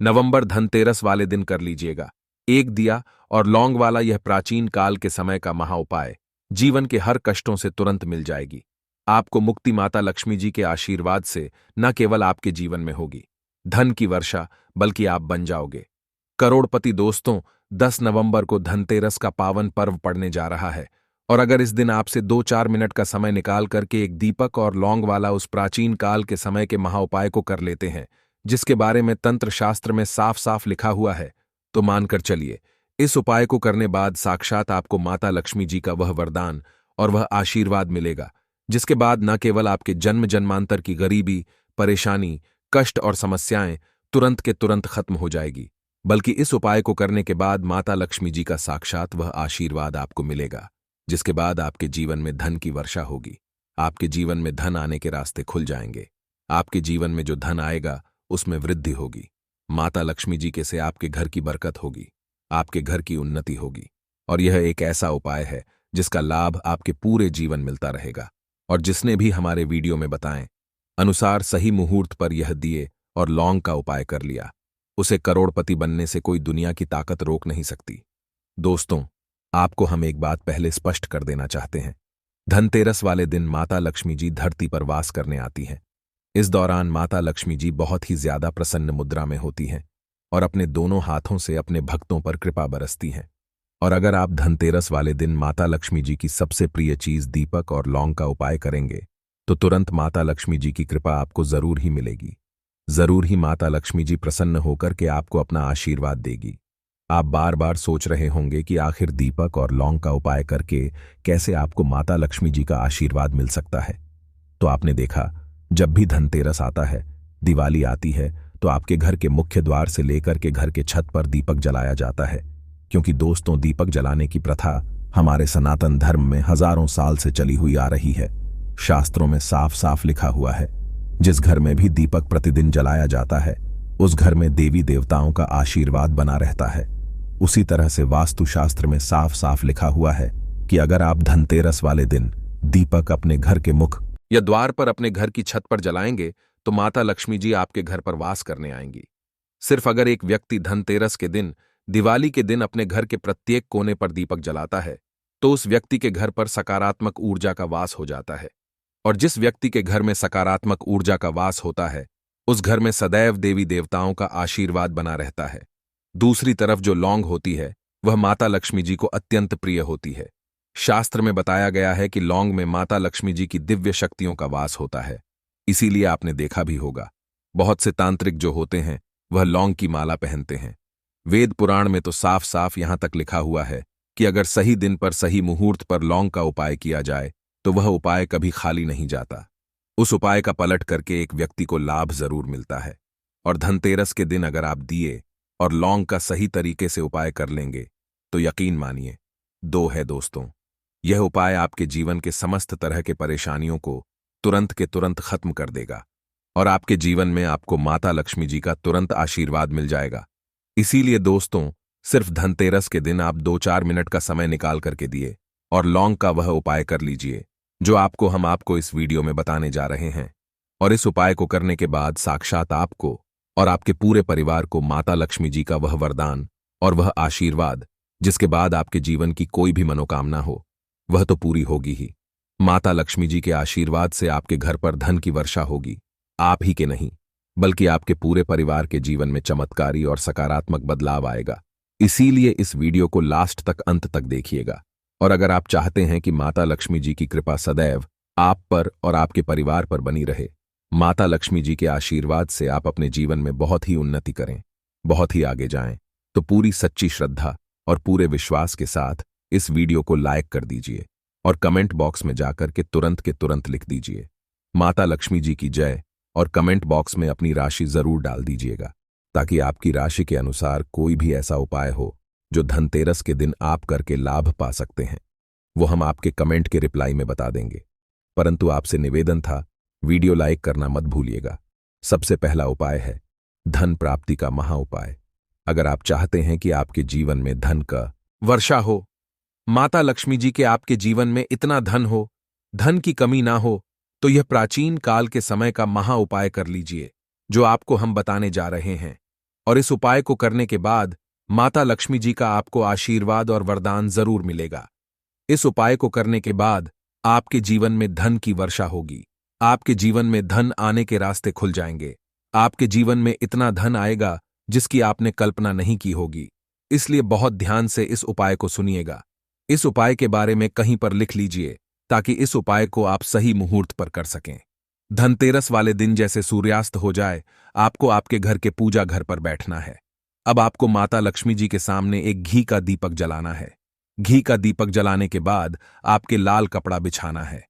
नवंबर धनतेरस वाले दिन कर लीजिएगा। एक दिया और लौंग वाला यह प्राचीन काल के समय का महाउपाय जीवन के हर कष्टों से तुरंत मिल जाएगी। आपको मुक्ति माता लक्ष्मी जी के आशीर्वाद से न केवल आपके जीवन में होगी धन की वर्षा, बल्कि आप बन जाओगे करोड़पति। दोस्तों, 10 नवंबर को धनतेरस का पावन पर्व पड़ने जा रहा है, और अगर इस दिन आपसे 2-4 मिनट का समय निकाल करके एक दीपक और लौंग वाला उस प्राचीन काल के समय के महाउपाय को कर लेते हैं, जिसके बारे में तंत्र शास्त्र में साफ साफ लिखा हुआ है, तो मानकर चलिए, इस उपाय को करने बाद साक्षात आपको माता लक्ष्मी जी का वह वरदान और वह आशीर्वाद मिलेगा, जिसके बाद न केवल आपके जन्म जन्मांतर की गरीबी, परेशानी, कष्ट और समस्याएं तुरंत के तुरंत खत्म हो जाएगी, बल्कि इस उपाय को करने के बाद माता लक्ष्मी जी का साक्षात वह आशीर्वाद आपको मिलेगा, जिसके बाद आपके जीवन में धन की वर्षा होगी। आपके जीवन में धन आने के रास्ते खुल जाएंगे। आपके जीवन में जो धन आएगा उसमें वृद्धि होगी। माता लक्ष्मी जी के से आपके घर की बरकत होगी, आपके घर की उन्नति होगी। और यह एक ऐसा उपाय है जिसका लाभ आपके पूरे जीवन मिलता रहेगा। और जिसने भी हमारे वीडियो में बताएं अनुसार सही मुहूर्त पर यह दिए और लौंग का उपाय कर लिया, उसे करोड़पति बनने से कोई दुनिया की ताकत रोक नहीं सकती। दोस्तों, आपको हम एक बात पहले स्पष्ट कर देना चाहते हैं। धनतेरस वाले दिन माता लक्ष्मी जी धरती पर वास करने आती हैं। इस दौरान माता लक्ष्मी जी बहुत ही ज्यादा प्रसन्न मुद्रा में होती हैं और अपने दोनों हाथों से अपने भक्तों पर कृपा बरसती हैं। और अगर आप धनतेरस वाले दिन माता लक्ष्मी जी की सबसे प्रिय चीज दीपक और लौंग का उपाय करेंगे, तो तुरंत माता लक्ष्मी जी की कृपा आपको जरूर ही मिलेगी। जरूर ही माता लक्ष्मी जी प्रसन्न होकर के आपको अपना आशीर्वाद देगी। आप बार बार सोच रहे होंगे कि आखिर दीपक और लौंग का उपाय करके कैसे आपको माता लक्ष्मी जी का आशीर्वाद मिल सकता है। तो आपने देखा, जब भी धनतेरस आता है, दिवाली आती है, तो आपके घर के मुख्य द्वार से लेकर के घर के छत पर दीपक जलाया जाता है। क्योंकि दोस्तों, दीपक जलाने की प्रथा हमारे सनातन धर्म में हजारों साल से चली हुई आ रही है। शास्त्रों में साफ साफ लिखा हुआ है, जिस घर में भी दीपक प्रतिदिन जलाया जाता है, उस घर में देवी देवताओं का आशीर्वाद बना रहता है। उसी तरह से वास्तुशास्त्र में साफ साफ लिखा हुआ है कि अगर आप धनतेरस वाले दिन दीपक अपने घर के मुख या द्वार पर अपने घर की छत पर जलाएंगे, तो माता लक्ष्मी जी आपके घर पर वास करने आएंगी। सिर्फ अगर एक व्यक्ति धनतेरस के दिन, दिवाली के दिन अपने घर के प्रत्येक कोने पर दीपक जलाता है, तो उस व्यक्ति के घर पर सकारात्मक ऊर्जा का वास हो जाता है। और जिस व्यक्ति के घर में सकारात्मक ऊर्जा का वास होता है, उस घर में सदैव देवी देवताओं का आशीर्वाद बना रहता है। दूसरी तरफ जो लौंग होती है, वह माता लक्ष्मी जी को अत्यंत प्रिय होती है। शास्त्र में बताया गया है कि लौंग में माता लक्ष्मी जी की दिव्य शक्तियों का वास होता है। इसीलिए आपने देखा भी होगा, बहुत से तांत्रिक जो होते हैं वह लौंग की माला पहनते हैं। वेद पुराण में तो साफ साफ यहां तक लिखा हुआ है कि अगर सही दिन पर सही मुहूर्त पर लौंग का उपाय किया जाए, तो वह उपाय कभी खाली नहीं जाता। उस उपाय का पलट करके एक व्यक्ति को लाभ जरूर मिलता है। और धनतेरस के दिन अगर आप दिए और लौंग का सही तरीके से उपाय कर लेंगे, तो यकीन मानिए, दो है दोस्तों, यह उपाय आपके जीवन के समस्त तरह के परेशानियों को तुरंत के तुरंत खत्म कर देगा और आपके जीवन में आपको माता लक्ष्मी जी का तुरंत आशीर्वाद मिल जाएगा। इसीलिए दोस्तों, सिर्फ धनतेरस के दिन आप 2-4 मिनट का समय निकाल करके दिए और लौंग का वह उपाय कर लीजिए जो हम आपको इस वीडियो में बताने जा रहे हैं। और इस उपाय को करने के बाद साक्षात आपको और आपके पूरे परिवार को माता लक्ष्मी जी का वह वरदान और वह आशीर्वाद, जिसके बाद आपके जीवन की कोई भी मनोकामना हो, वह तो पूरी होगी ही। माता लक्ष्मी जी के आशीर्वाद से आपके घर पर धन की वर्षा होगी। आप ही के नहीं, बल्कि आपके पूरे परिवार के जीवन में चमत्कारी और सकारात्मक बदलाव आएगा। इसीलिए इस वीडियो को लास्ट तक, अंत तक देखिएगा। और अगर आप चाहते हैं कि माता लक्ष्मी जी की कृपा सदैव आप पर और आपके परिवार पर बनी रहे, माता लक्ष्मी जी के आशीर्वाद से आप अपने जीवन में बहुत ही उन्नति करें, बहुत ही आगे जाएं, तो पूरी सच्ची श्रद्धा और पूरे विश्वास के साथ इस वीडियो को लाइक कर दीजिए और कमेंट बॉक्स में जाकर के तुरंत लिख दीजिए माता लक्ष्मी जी की जय, और कमेंट बॉक्स में अपनी राशि जरूर डाल दीजिएगा, ताकि आपकी राशि के अनुसार कोई भी ऐसा उपाय हो जो धनतेरस के दिन आप करके लाभ पा सकते हैं, वो हम आपके कमेंट के रिप्लाई में बता देंगे। परंतु आपसे निवेदन था, वीडियो लाइक करना मत भूलिएगा। सबसे पहला उपाय है धन प्राप्ति का महा उपाय। अगर आप चाहते हैं कि आपके जीवन में धन का वर्षा हो, माता लक्ष्मी जी के आपके जीवन में इतना धन हो, धन की कमी ना हो, तो यह प्राचीन काल के समय का महा उपाय कर लीजिए जो आपको हम बताने जा रहे हैं। और इस उपाय को करने के बाद माता लक्ष्मी जी का आपको आशीर्वाद और वरदान जरूर मिलेगा। इस उपाय को करने के बाद आपके जीवन में धन की वर्षा होगी। आपके जीवन में धन आने के रास्ते खुल जाएंगे। आपके जीवन में इतना धन आएगा जिसकी आपने कल्पना नहीं की होगी। इसलिए बहुत ध्यान से इस उपाय को सुनिएगा। इस उपाय के बारे में कहीं पर लिख लीजिए ताकि इस उपाय को आप सही मुहूर्त पर कर सकें। धनतेरस वाले दिन जैसे सूर्यास्त हो जाए आपको आपके घर के पूजा घर पर बैठना है। अब आपको माता लक्ष्मी जी के सामने एक घी का दीपक जलाना है। घी का दीपक जलाने के बाद आपके लाल कपड़ा बिछाना है।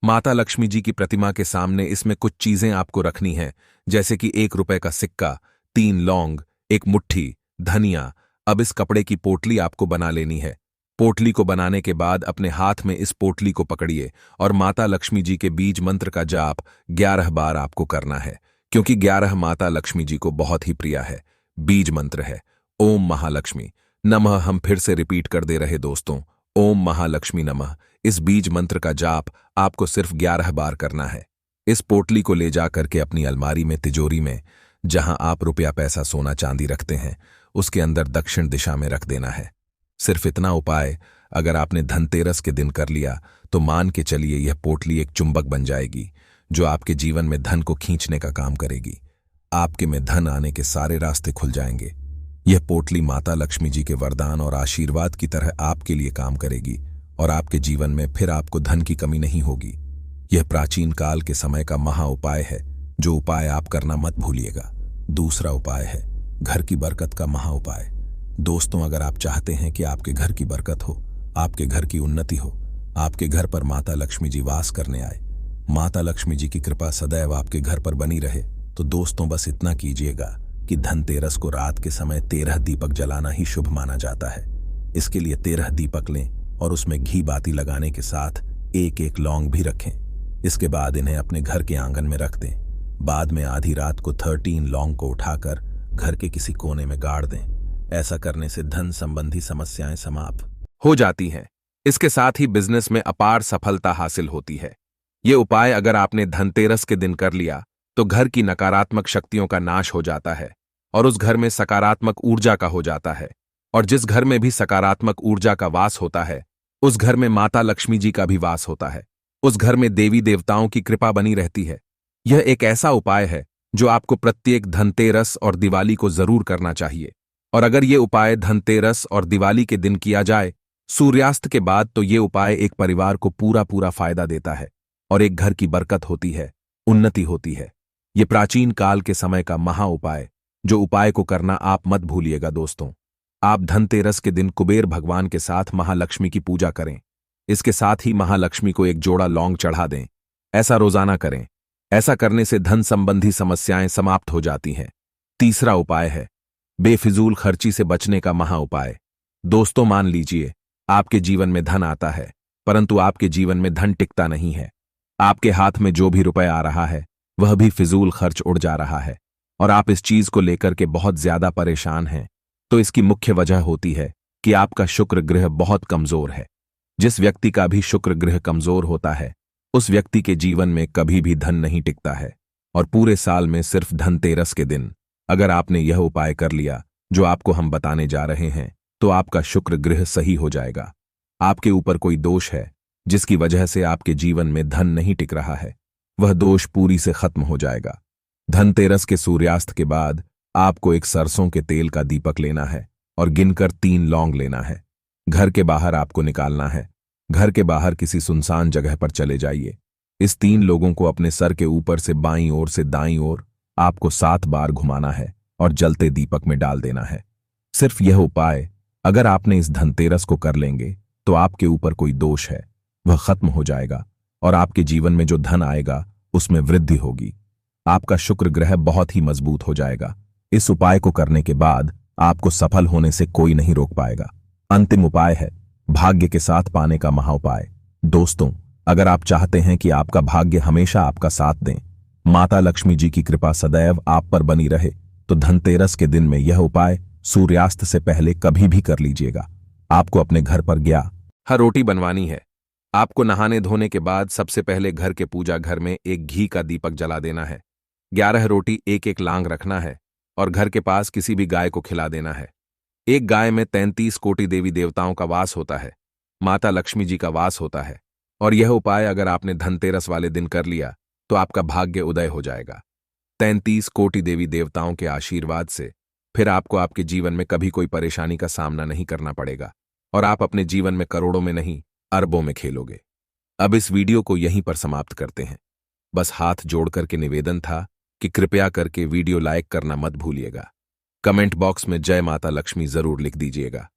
माता लक्ष्मी जी की प्रतिमा के सामने इसमें कुछ चीजें आपको रखनी हैं, जैसे कि 1 रुपए का सिक्का, 3 लौंग, 1 मुट्ठी धनिया। अब इस कपड़े की पोटली आपको बना लेनी है। पोटली को बनाने के बाद अपने हाथ में इस पोटली को पकड़िए और माता लक्ष्मी जी के बीज मंत्र का जाप 11 बार आपको करना है, क्योंकि 11 माता लक्ष्मी जी को बहुत ही प्रिय है। बीज मंत्र है ओम महालक्ष्मी नमः। हम फिर से रिपीट कर दे रहे दोस्तों, ओम महालक्ष्मी नमः। इस बीज मंत्र का जाप आपको सिर्फ 11 बार करना है। इस पोटली को ले जा करके अपनी अलमारी में, तिजोरी में, जहां आप रुपया पैसा सोना चांदी रखते हैं, उसके अंदर दक्षिण दिशा में रख देना है। सिर्फ इतना उपाय अगर आपने धनतेरस के दिन कर लिया तो मान के चलिए यह पोटली एक चुंबक बन जाएगी जो आपके जीवन में धन को खींचने का काम करेगी। आपके में धन आने के सारे रास्ते खुल जाएंगे। यह पोटली माता लक्ष्मी जी के वरदान और आशीर्वाद की तरह आपके लिए काम करेगी और आपके जीवन में फिर आपको धन की कमी नहीं होगी। यह प्राचीन काल के समय का महा उपाय है, जो उपाय आप करना मत भूलिएगा। दूसरा उपाय है घर की बरकत का महा उपाय। दोस्तों, अगर आप चाहते हैं कि आपके घर की बरकत हो, आपके घर की उन्नति हो, आपके घर पर माता लक्ष्मी जी वास करने आए, माता लक्ष्मी जी की कृपा सदैव आपके घर पर बनी रहे, तो दोस्तों बस इतना कीजिएगा कि धनतेरस को रात के समय 13 दीपक जलाना ही शुभ माना जाता है। इसके लिए 13 दीपक लें और उसमें घी बाती लगाने के साथ 1-1 लौंग भी रखें। इसके बाद इन्हें अपने घर के आंगन में रख दें। बाद में आधी रात को 13 लौंग को उठाकर घर के किसी कोने में गाड़ दें। ऐसा करने से धन संबंधी समस्याएं समाप्त हो जाती हैं। इसके साथ ही बिजनेस में अपार सफलता हासिल होती है। ये उपाय अगर आपने धनतेरस के दिन कर लिया तो घर की नकारात्मक शक्तियों का नाश हो जाता है और उस घर में सकारात्मक ऊर्जा का हो जाता है। और जिस घर में भी सकारात्मक ऊर्जा का वास होता है उस घर में माता लक्ष्मी जी का भी वास होता है। उस घर में देवी देवताओं की कृपा बनी रहती है। यह एक ऐसा उपाय है जो आपको प्रत्येक धनतेरस और दिवाली को जरूर करना चाहिए। और अगर ये उपाय धनतेरस और दिवाली के दिन किया जाए सूर्यास्त के बाद, तो ये उपाय एक परिवार को पूरा फायदा देता है और एक घर की बरकत होती है, उन्नति होती है। ये प्राचीन काल के समय का महा उपाय, जो उपाय को करना आप मत भूलिएगा दोस्तों। आप धनतेरस के दिन कुबेर भगवान के साथ महालक्ष्मी की पूजा करें। इसके साथ ही महालक्ष्मी को एक जोड़ा लौंग चढ़ा दें। ऐसा रोजाना करें। ऐसा करने से धन संबंधी समस्याएं समाप्त हो जाती हैं। तीसरा उपाय है बेफिजूल खर्ची से बचने का महा उपाय। दोस्तों, मान लीजिए आपके जीवन में धन आता है, परंतु आपके जीवन में धन टिकता नहीं है। आपके हाथ में जो भी रुपया आ रहा है वह भी फिजूल खर्च उड़ जा रहा है और आप इस चीज को लेकर के बहुत ज्यादा परेशान हैं। तो इसकी मुख्य वजह होती है कि आपका शुक्र ग्रह बहुत कमजोर है। जिस व्यक्ति का भी शुक्र ग्रह कमजोर होता है उस व्यक्ति के जीवन में कभी भी धन नहीं टिकता है। और पूरे साल में सिर्फ धनतेरस के दिन अगर आपने यह उपाय कर लिया जो आपको हम बताने जा रहे हैं, तो आपका शुक्र ग्रह सही हो जाएगा। आपके ऊपर कोई दोष है जिसकी वजह से आपके जीवन में धन नहीं टिक रहा है, वह दोष पूरी से खत्म हो जाएगा। धनतेरस के सूर्यास्त के बाद आपको एक सरसों के तेल का दीपक लेना है और गिनकर 3 लौंग लेना है। घर के बाहर आपको निकालना है। घर के बाहर किसी सुनसान जगह पर चले जाइए। इस 3 लोगों को अपने सर के ऊपर से बाईं ओर से दाईं ओर आपको 7 बार घुमाना है और जलते दीपक में डाल देना है। सिर्फ यह उपाय अगर आपने इस धनतेरस को कर लेंगे तो आपके ऊपर कोई दोष है वह खत्म हो जाएगा और आपके जीवन में जो धन आएगा उसमें वृद्धि होगी। आपका शुक्र ग्रह बहुत ही मजबूत हो जाएगा। इस उपाय को करने के बाद आपको सफल होने से कोई नहीं रोक पाएगा। अंतिम उपाय है भाग्य के साथ पाने का महाउपाय। दोस्तों, अगर आप चाहते हैं कि आपका भाग्य हमेशा आपका साथ दें, माता लक्ष्मी जी की कृपा सदैव आप पर बनी रहे, तो धनतेरस के दिन में यह उपाय सूर्यास्त से पहले कभी भी कर लीजिएगा। आपको अपने घर पर हर रोटी बनवानी है। आपको नहाने धोने के बाद सबसे पहले घर के पूजा घर में एक घी का दीपक जला देना है। 11 रोटी 1-1 लांग रखना है और घर के पास किसी भी गाय को खिला देना है। एक गाय में 33 कोटि देवी देवताओं का वास होता है, माता लक्ष्मी जी का वास होता है। और यह उपाय अगर आपने धनतेरस वाले दिन कर लिया तो आपका भाग्य उदय हो जाएगा। 33 कोटि देवी देवताओं के आशीर्वाद से फिर आपको आपके जीवन में कभी कोई परेशानी का सामना नहीं करना पड़ेगा और आप अपने जीवन में करोड़ों में नहीं, अरबों में खेलोगे। अब इस वीडियो को यहीं पर समाप्त करते हैं। बस हाथ जोड़ करके निवेदन था कि कृपया करके वीडियो लाइक करना मत भूलिएगा। कमेंट बॉक्स में जय माता लक्ष्मी जरूर लिख दीजिएगा।